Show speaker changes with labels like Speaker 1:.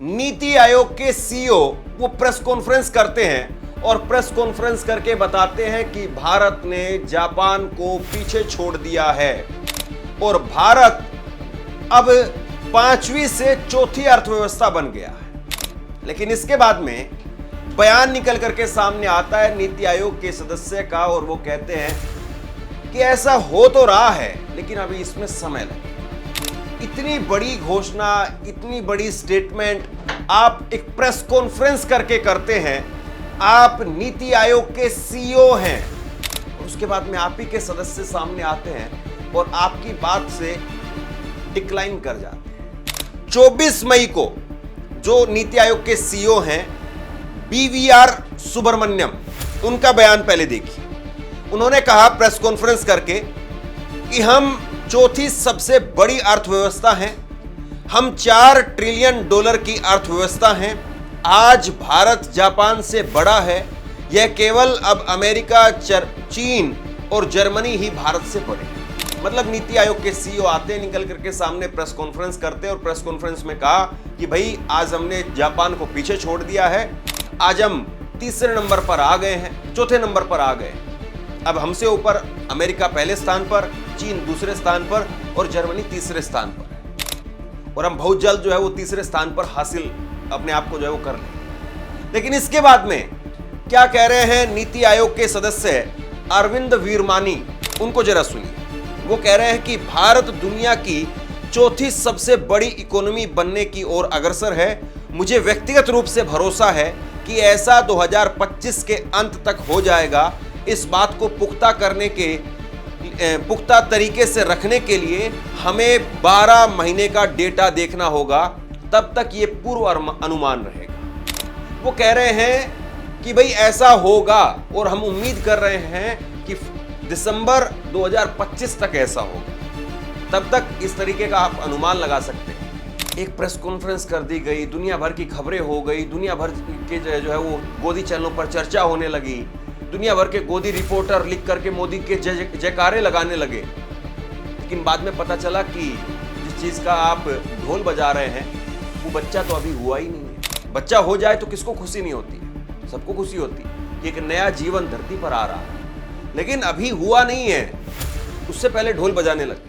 Speaker 1: नीति आयोग के सीईओ वो press conference करते हैं और प्रेस कॉन्फ्रेंस करके बताते हैं कि भारत ने जापान को पीछे छोड़ दिया है और भारत अब 5वीं से चौथी अर्थव्यवस्था बन गया है। लेकिन इसके बाद में बयान निकल करके सामने आता है नीति आयोग के सदस्य का और वो कहते हैं कि ऐसा हो तो रहा है लेकिन अभी इसमें समय लगेगा। इतनी बड़ी घोषणा, इतनी बड़ी स्टेटमेंट आप एक प्रेस कॉन्फ्रेंस करके करते हैं। आप नीति आयोग के सीईओ हैं और उसके बाद में आप ही के सदस्य सामने आते हैं और आपकी बात से डिक्लाइन कर जाते हैं। 24 मई को जो नीति आयोग के सीईओ हैं BVR सुब्रमण्यम, उनका बयान पहले देखिए। उन्होंने कहा प्रेस कॉन्फ्रेंस करके कि हम चौथी सबसे बड़ी अर्थव्यवस्था हैं, हम $4 ट्रिलियन की अर्थव्यवस्था हैं। आज भारत जापान से बड़ा है। यह केवल अब अमेरिका, चीन और जर्मनी ही भारत से बड़े हैं। मतलब नीति आयोग के सीईओ आते हैं, निकल करके सामने प्रेस कॉन्फ्रेंस करते हैं और प्रेस कॉन्फ्रेंस में कहा कि भाई आज हमने जापान को पीछे छोड़ दिया है, आज हम तीसरे नंबर पर आ गए हैं, चौथे नंबर पर आ गए। अब हमसे ऊपर अमेरिका पहले स्थान पर, चीन दूसरे स्थान पर और जर्मनी तीसरे स्थान पर है और हम बहुत जल्द जो है वो तीसरे स्थान पर हासिल अपने आप को जो है वो कर लेंगे। लेकिन इसके बाद में क्या कह रहे हैं नीति आयोग के सदस्य अरविंद वीरमानी, उनको जरा सुनिए। वो कह रहे हैं कि भारत दुनिया की चौथी सबसे बड़ी इकोनॉमी बनने की ओर अग्रसर है। मुझे व्यक्तिगत रूप से भरोसा है कि ऐसा 2025 के अंत तक हो जाएगा। इस बात को पुख्ता तरीके से रखने के लिए हमें 12 महीने का डेटा देखना होगा, तब तक ये पूर्व अनुमान रहेगा। वो कह रहे हैं कि भाई ऐसा होगा और हम उम्मीद कर रहे हैं कि दिसंबर 2025 तक ऐसा होगा। तब तक इस तरीके का आप अनुमान लगा सकते हैं। एक प्रेस कॉन्फ्रेंस कर दी गई, दुनिया भर की खबरें हो गई, दुनिया भर के जो है वो गोदी चैनलों पर चर्चा होने लगी, दुनिया भर के गोदी रिपोर्टर लिख करके मोदी के जयकारे लगाने लगे। लेकिन बाद में पता चला कि जिस चीज़ का आप ढोल बजा रहे हैं वो बच्चा तो अभी हुआ ही नहीं है। बच्चा हो जाए तो किसको खुशी नहीं होती? सबको खुशी होती कि एक नया जीवन धरती पर आ रहा है, लेकिन अभी हुआ नहीं है, उससे पहले ढोल बजाने लगते।